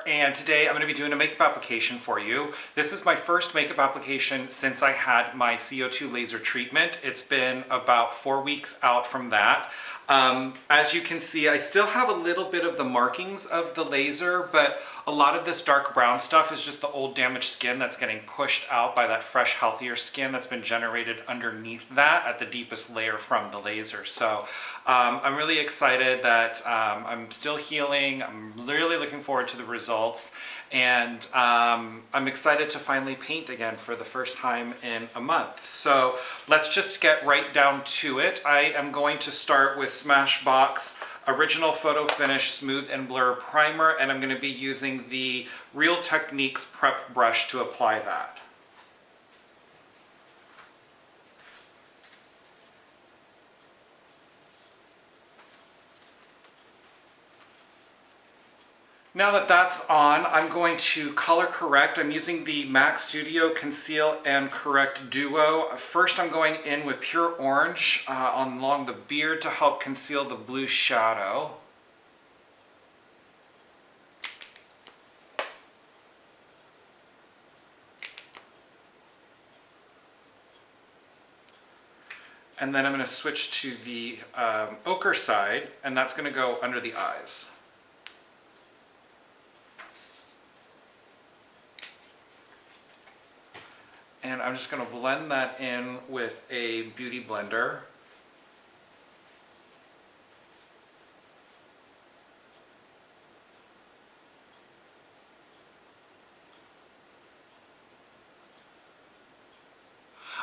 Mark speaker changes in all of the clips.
Speaker 1: Marc, and today I'm going to be doing a makeup application for you. This is my first makeup application since I had my CO2 laser treatment. It's been about 4 weeks out from that. As you can see, I still have a little bit of the markings of the laser, but a lot of this dark brown stuff is just the old damaged skin that's getting pushed out by that fresh, healthier skin that's been generated underneath that at the deepest layer from the laser. So I'm really excited that I'm still healing. I'm really looking forward to the results, and I'm excited to finally paint again for the first time in a month. So let's just get right down to it. I am going to start with Smashbox Original Photo Finish Smooth and Blur Primer, and I'm going to be using the Real Techniques Prep Brush to apply that. Now that that's on, I'm going to color correct. I'm using the MAC Studio Conceal and Correct Duo. First, I'm going in with pure orange along the beard to help conceal the blue shadow. And then I'm going to switch to the ochre side, and that's going to go under the eyes. And I'm just going to blend that in with a beauty blender.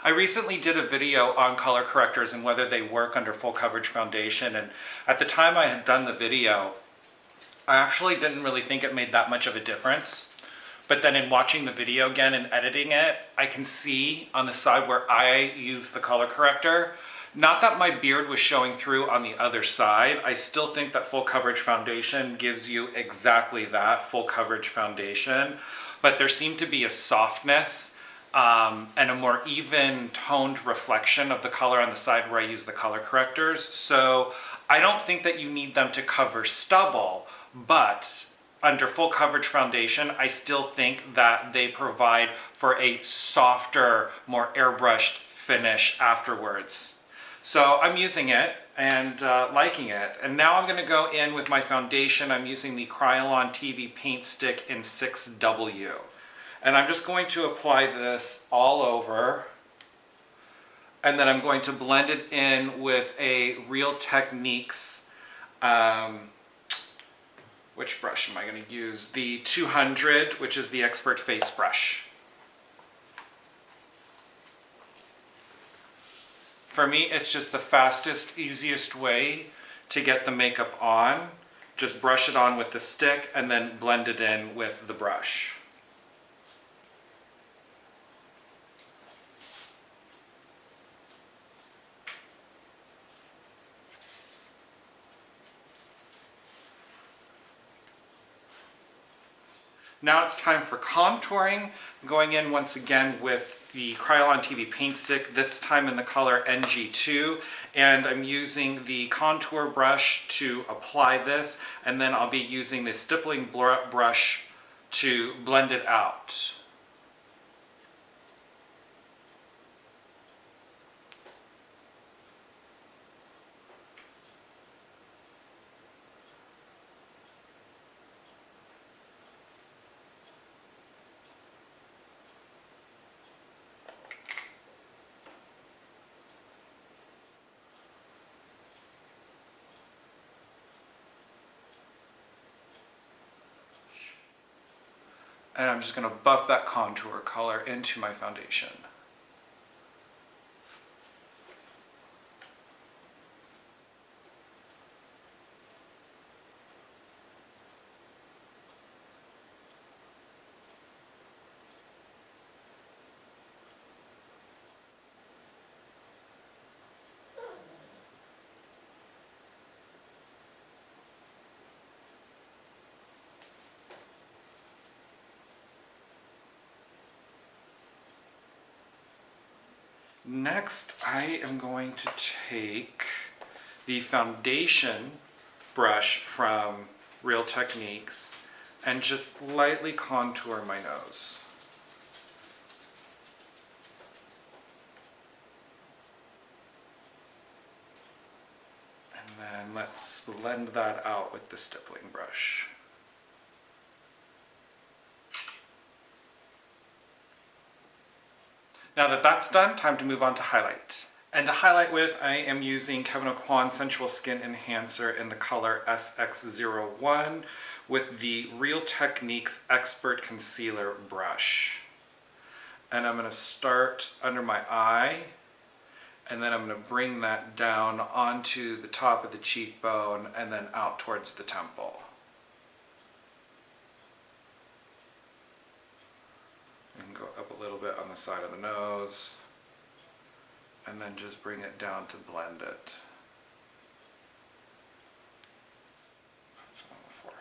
Speaker 1: I recently did a video on color correctors and whether they work under full coverage foundation, and at the time I had done the video, I actually didn't really think it made that much of a difference. But then in watching the video again and editing it, I can see on the side where I use the color corrector, not that my beard was showing through on the other side. I still think that full coverage foundation gives you exactly that, full coverage foundation. But there seemed to be a softness and a more even toned reflection of the color on the side where I use the color correctors. So I don't think that you need them to cover stubble, but under full coverage foundation, I still think that they provide for a softer, more airbrushed finish afterwards. So I'm using it and liking it. And now I'm going to go in with my foundation. I'm using the Kryolan TV Paint Stick in 6W. And I'm just going to apply this all over. And then I'm going to blend it in with a Real Techniques which brush am I going to use? The 200, which is the Expert Face brush. For me, it's just the fastest, easiest way to get the makeup on. Just brush it on with the stick and then blend it in with the brush. Now it's time for contouring. I'm going in once again with the Kryolan TV Paint Stick, this time in the color NG2, and I'm using the contour brush to apply this, and then I'll be using the stippling brush to blend it out. And I'm just going to buff that contour color into my foundation. Next, I am going to take the foundation brush from Real Techniques, and just lightly contour my nose. And then let's blend that out with the stippling brush. Now that that's done, time to move on to highlight. And to highlight with, I am using Kevyn Aucoin Sensual Skin Enhancer in the color SX01 with the Real Techniques Expert Concealer brush. And I'm going to start under my eye, and then I'm going to bring that down onto the top of the cheekbone and then out towards the temple. And go up a little bit on the side of the nose, and then just bring it down to blend it. So on the forehead.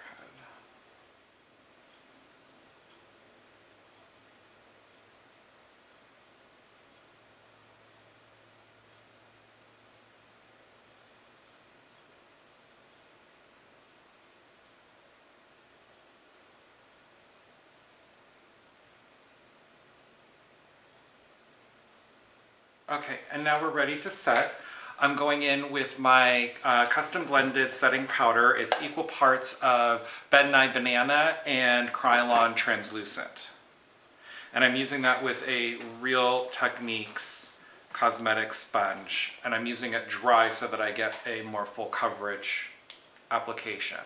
Speaker 1: Okay, and now we're ready to set. I'm going in with my custom blended setting powder. It's equal parts of Nye Banana and Kryolan Translucent. And I'm using that with a Real Techniques cosmetic sponge. And I'm using it dry so that I get a more full coverage application.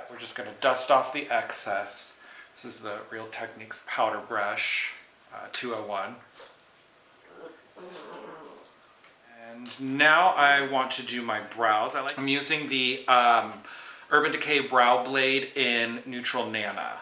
Speaker 1: We're just going to dust off the excess. This is the Real Techniques powder brush, 201. And now I want to do my brows. I'm using the Urban Decay Brow Blade in Neutral Nana.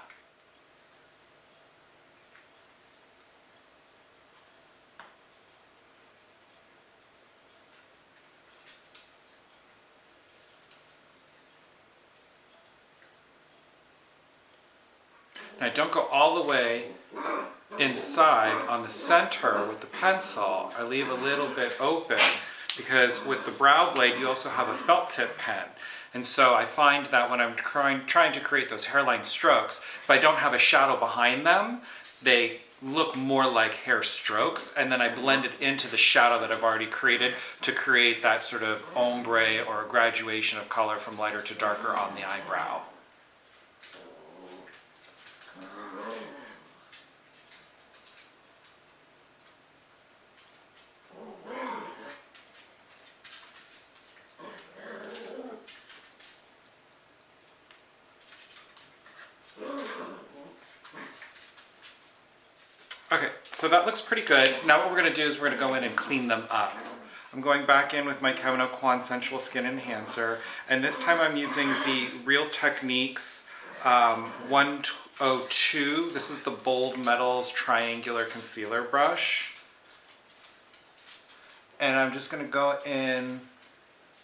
Speaker 1: And I don't go all the way inside on the center with the pencil. I leave a little bit open because with the brow blade you also have a felt tip pen. And so I find that when I'm trying to create those hairline strokes, if I don't have a shadow behind them, they look more like hair strokes, and then I blend it into the shadow that I've already created to create that sort of ombre or graduation of color from lighter to darker on the eyebrow. Okay, so that looks pretty good. Now what we're going to do is we're going to go in and clean them up. I'm going back in with my Kevyn Aucoin Sensual Skin Enhancer, and this time I'm using the Real Techniques 102. This is the Bold Metals Triangular Concealer Brush. And I'm just going to go in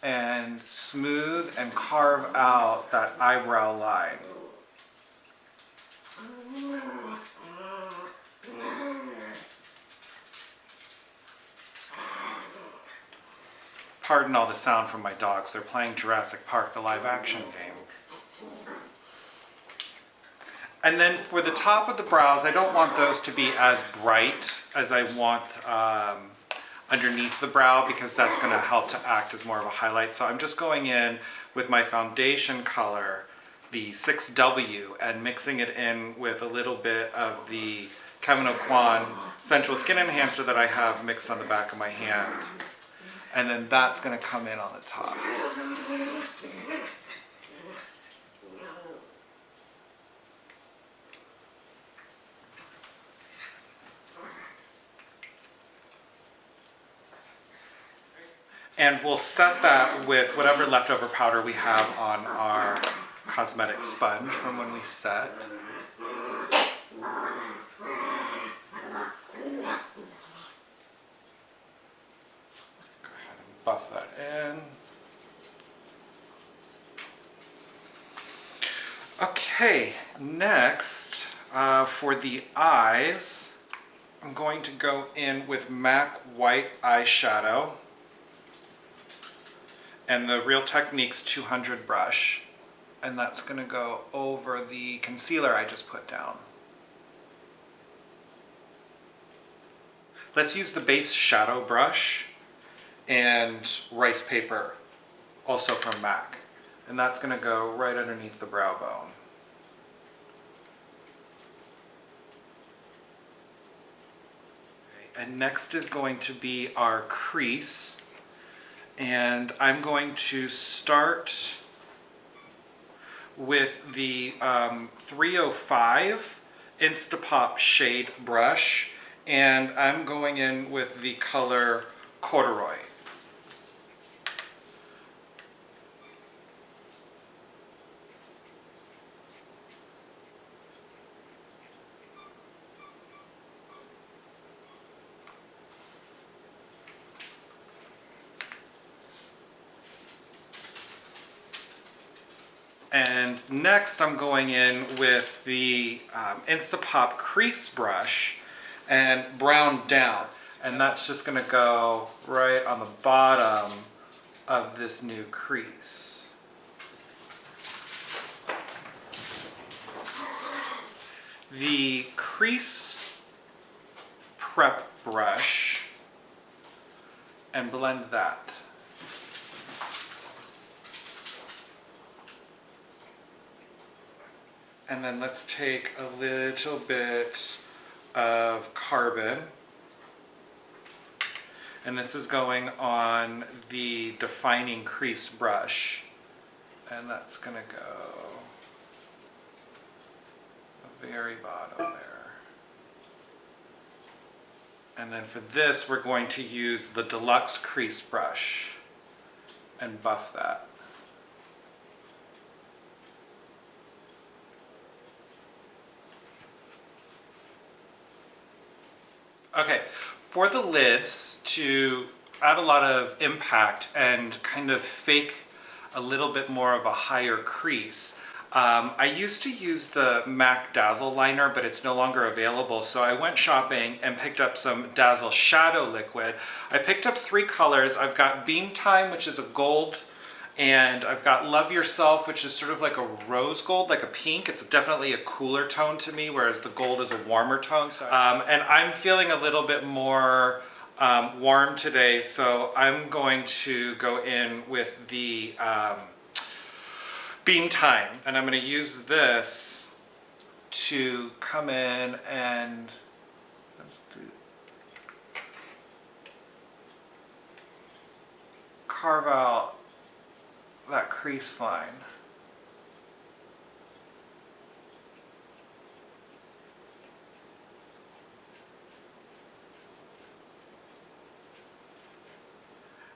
Speaker 1: and smooth and carve out that eyebrow line. Pardon all the sound from my dogs. They're playing Jurassic Park, the live action game. And then for the top of the brows, I don't want those to be as bright as I want underneath the brow, because that's going to help to act as more of a highlight. So I'm just going in with my foundation color, the 6W, and mixing it in with a little bit of the Kevyn Aucoin Sensual Skin Enhancer that I have mixed on the back of my hand. And then that's going to come in on the top. And we'll set that with whatever leftover powder we have on our cosmetic sponge from when we set. Buff that in. Okay, next for the eyes, I'm going to go in with MAC White Eyeshadow and the Real Techniques 200 brush. And that's going to go over the concealer I just put down. Let's use the base shadow brush and rice paper, also from MAC. And that's going to go right underneath the brow bone. Okay. And next is going to be our crease. And I'm going to start with the 305 Instapop shade brush, and I'm going in with the color Corduroy. And next I'm going in with the Instapop crease brush and brown down. And that's just going to go right on the bottom of this new crease. The crease prep brush, and blend that. And then let's take a little bit of carbon. And this is going on the defining crease brush. And that's going to go the very bottom there. And then for this, we're going to use the Deluxe crease brush and buff that. Okay, for the lids, to add a lot of impact and kind of fake a little bit more of a higher crease, I used to use the MAC Dazzleliner, but it's no longer available, so I went shopping and picked up some Dazzleshadow Liquid. I picked up 3 colors. I've got Beam Time, which is a gold, and I've got Love Yourself, which is sort of like a rose gold, like a pink. It's definitely a cooler tone to me, whereas the gold is a warmer tone. So, and I'm feeling a little bit more warm today, so I'm going to go in with the Beam Time. And I'm going to use this to come in and carve out that crease line.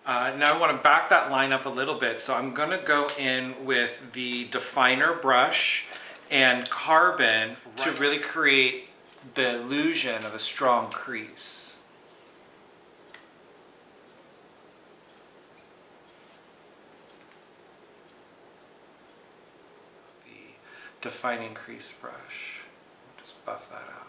Speaker 1: Now I want to back that line up a little bit, so I'm going to go in with the definer brush and carbon to really create the illusion of a strong crease. Defining crease brush. Just buff that out.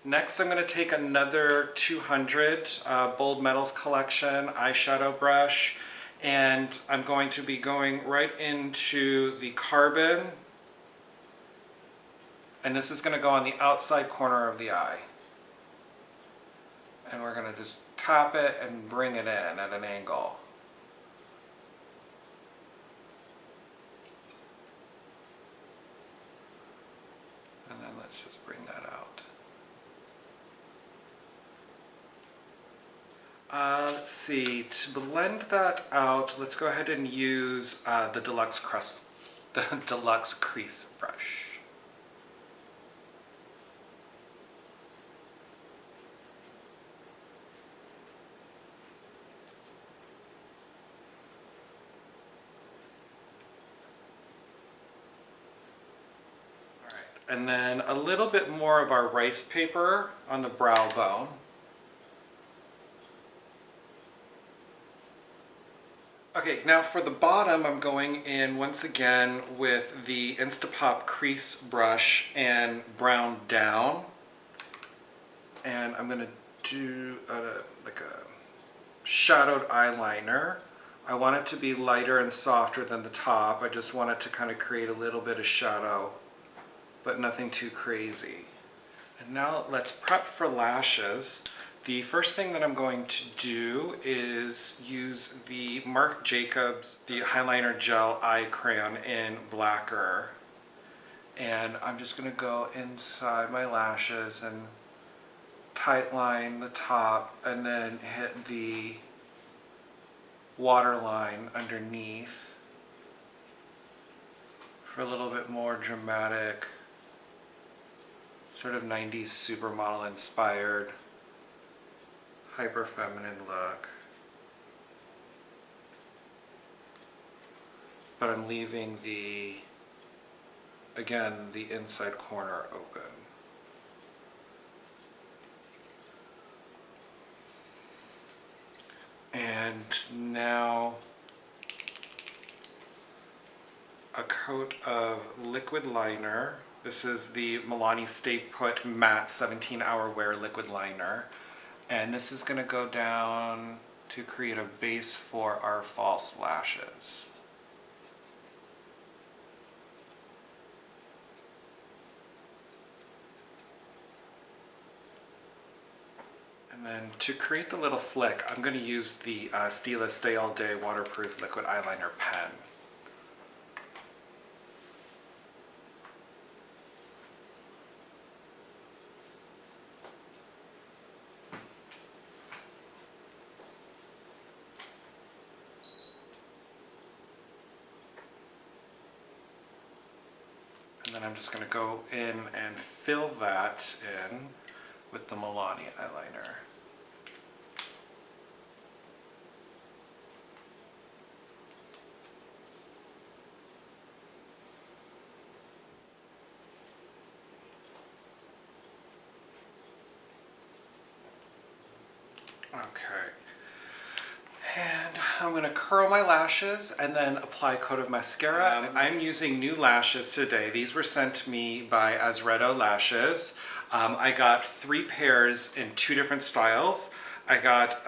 Speaker 1: Next, I'm going to take another 200 Bold Metals Collection eyeshadow brush, and I'm going to be going right into the carbon, and this is going to go on the outside corner of the eye. And we're going to just tap it and bring it in at an angle. And then let's just bring that out. Let's see, to blend that out, let's go ahead and use the Deluxe Crease brush. And then a little bit more of our rice paper on the brow bone. Okay, Okay, now for the bottom, I'm going in once again with the Instapop crease brush and brown down. And I'm gonna do like a shadowed eyeliner. I want it to be lighter and softer than the top. I just want it to kind of create a little bit of shadow, but nothing too crazy. And now let's prep for lashes. The first thing that I'm going to do is use the Marc Jacobs, the Highliner Gel Eye Crayon in Blacker. And I'm just gonna go inside my lashes and tightline the top and then hit the waterline underneath for a little bit more dramatic, sort of 90s supermodel inspired, hyper feminine look. But I'm leaving again, the inside corner open. And now a coat of liquid liner. This is the Milani Stay Put Matte 17-Hour Wear Liquid Liner. And this is going to go down to create a base for our false lashes. And then to create the little flick, I'm going to use the Stila Stay All Day Waterproof Liquid Eyeliner Pen. And then I'm just going to go in and fill that in with the Milani eyeliner. Okay. And I'm going to curl my lashes and then apply a coat of mascara. I'm using new lashes today. These were sent to me by Azeredo Lashes. I got 3 pairs in 2 different styles. I got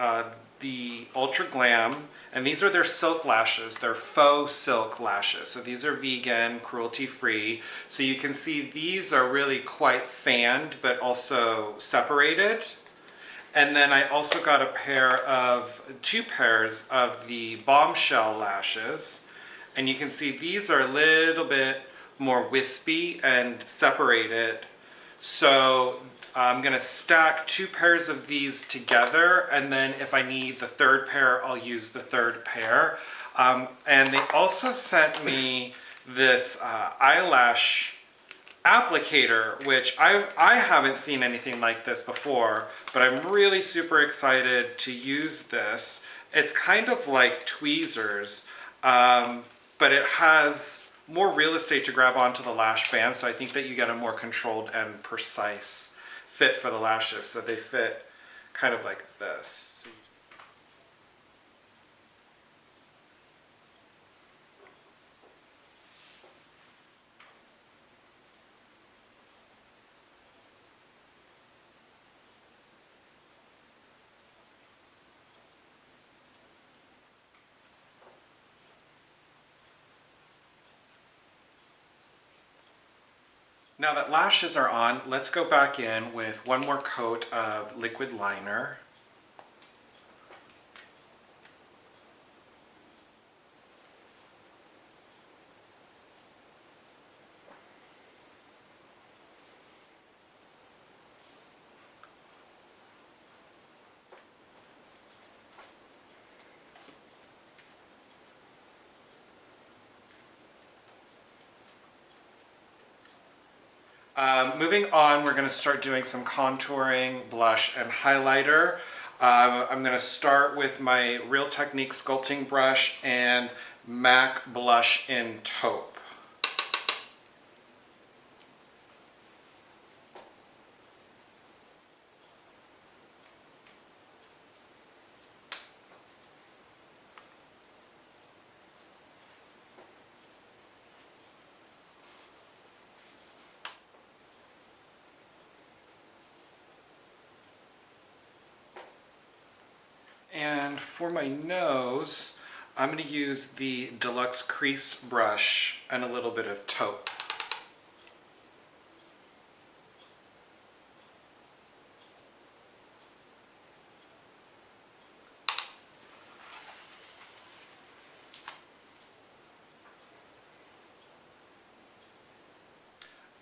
Speaker 1: the Ultra Glam, and these are their silk lashes. They're faux silk lashes. So these are vegan, cruelty-free. So you can see these are really quite fanned, but also separated. And then I also got 2 pairs of the Bombshell lashes. And you can see these are a little bit more wispy and separated. So I'm gonna stack 2 pairs of these together, and then if I need the 3rd pair, I'll use the 3rd pair. And they also sent me this eyelash applicator, which I haven't seen anything like this before, but I'm really super excited to use this. It's kind of like tweezers, but it has more real estate to grab onto the lash band, so I think that you get a more controlled and precise fit for the lashes. So they fit kind of like this. Now that lashes are on, let's go back in with one more coat of liquid liner. Moving on, we're going to start doing some contouring, blush, and highlighter. I'm going to start with my Real Technique sculpting brush and MAC blush in taupe. And for my nose, I'm going to use the Deluxe Crease brush and a little bit of taupe.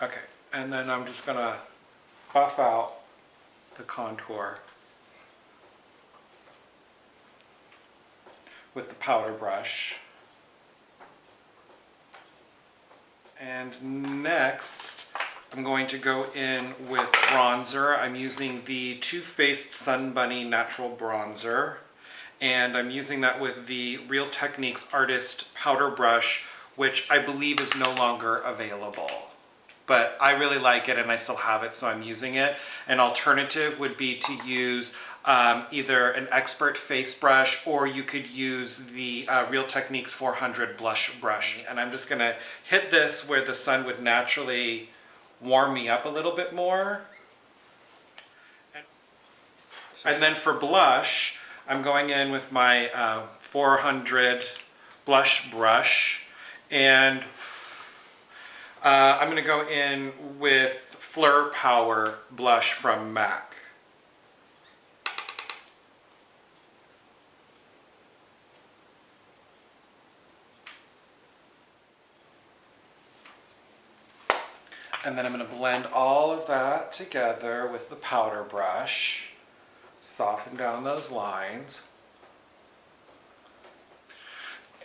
Speaker 1: Okay, and then I'm just going to buff out the contour with the powder brush. And next, I'm going to go in with bronzer. I'm using the Too Faced Sun Bunny Natural Bronzer. And I'm using that with the Real Techniques Artist Powder Brush, which I believe is no longer available. But I really like it and I still have it, so I'm using it. An alternative would be to use either an Expert face brush, or you could use the Real Techniques 400 blush brush. And I'm just gonna hit this where the sun would naturally warm me up a little bit more. And then for blush, I'm going in with my 400 blush brush, and I'm going to go in with Fleur Power blush from MAC. And then I'm going to blend all of that together with the powder brush, soften down those lines.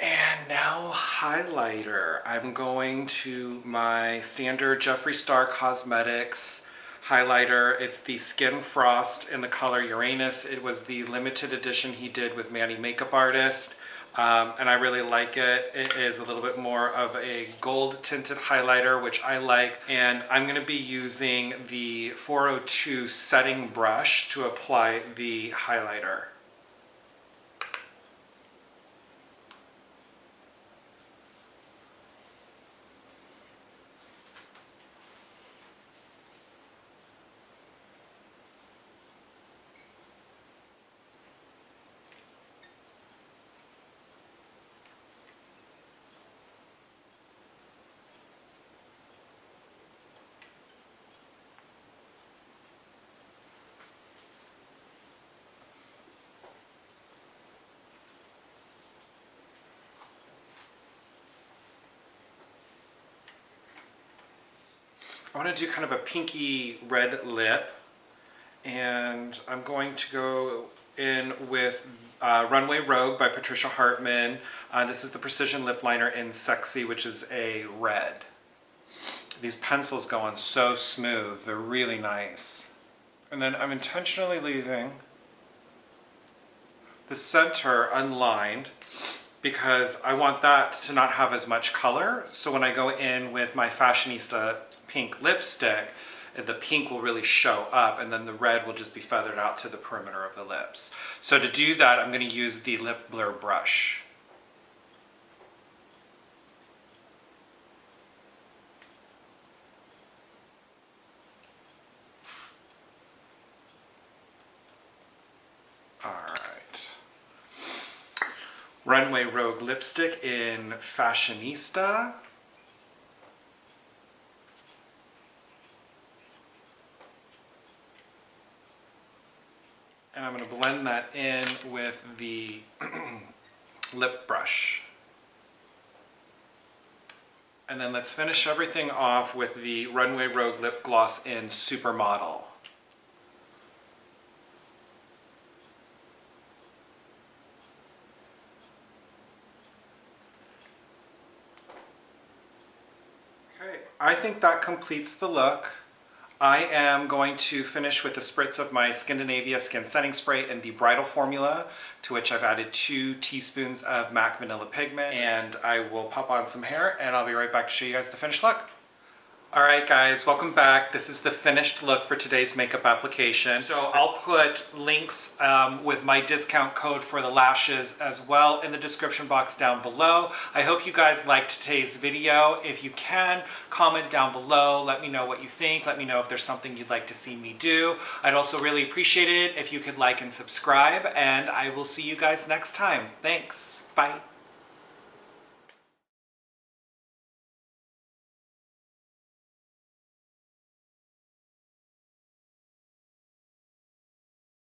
Speaker 1: And now highlighter. I'm going to my standard Jeffree Star Cosmetics highlighter. It's the Skin Frost in the color Uranus. It was the limited edition he did with Manny Makeup Artist. And I really like it. It is a little bit more of a gold tinted highlighter, which I like. And I'm going to be using the 402 setting brush to apply the highlighter. I want to do kind of a pinky red lip, and I'm going to go in with Runway Rogue by Patricia Hartman. This is the Precision Lip Liner in Sexy, which is a red. These pencils go on so smooth, they're really nice. And then I'm intentionally leaving the center unlined because I want that to not have as much color. So when I go in with my Fashionista pink lipstick, the pink will really show up, and then the red will just be feathered out to the perimeter of the lips. So to do that, I'm going to use the Lip Blur brush. Alright. Runway Rogue lipstick in Fashionista. And I'm going to blend that in with the lip brush. And then let's finish everything off with the Runway Rogue lip gloss in Supermodel. Okay, I think that completes the look. I am going to finish with a spritz of my Skindinavia Skin Setting Spray in the Bridal formula, to which I've added 2 teaspoons of MAC Vanilla Pigment, and I will pop on some hair, and I'll be right back to show you guys the finished look. Alright guys, welcome back. This is the finished look for today's makeup application. So I'll put links with my discount code for the lashes as well in the description box down below. I hope you guys liked today's video. If you can, comment down below. Let me know what you think. Let me know if there's something you'd like to see me do. I'd also really appreciate it if you could like and subscribe, and I will see you guys next time. Thanks. Bye.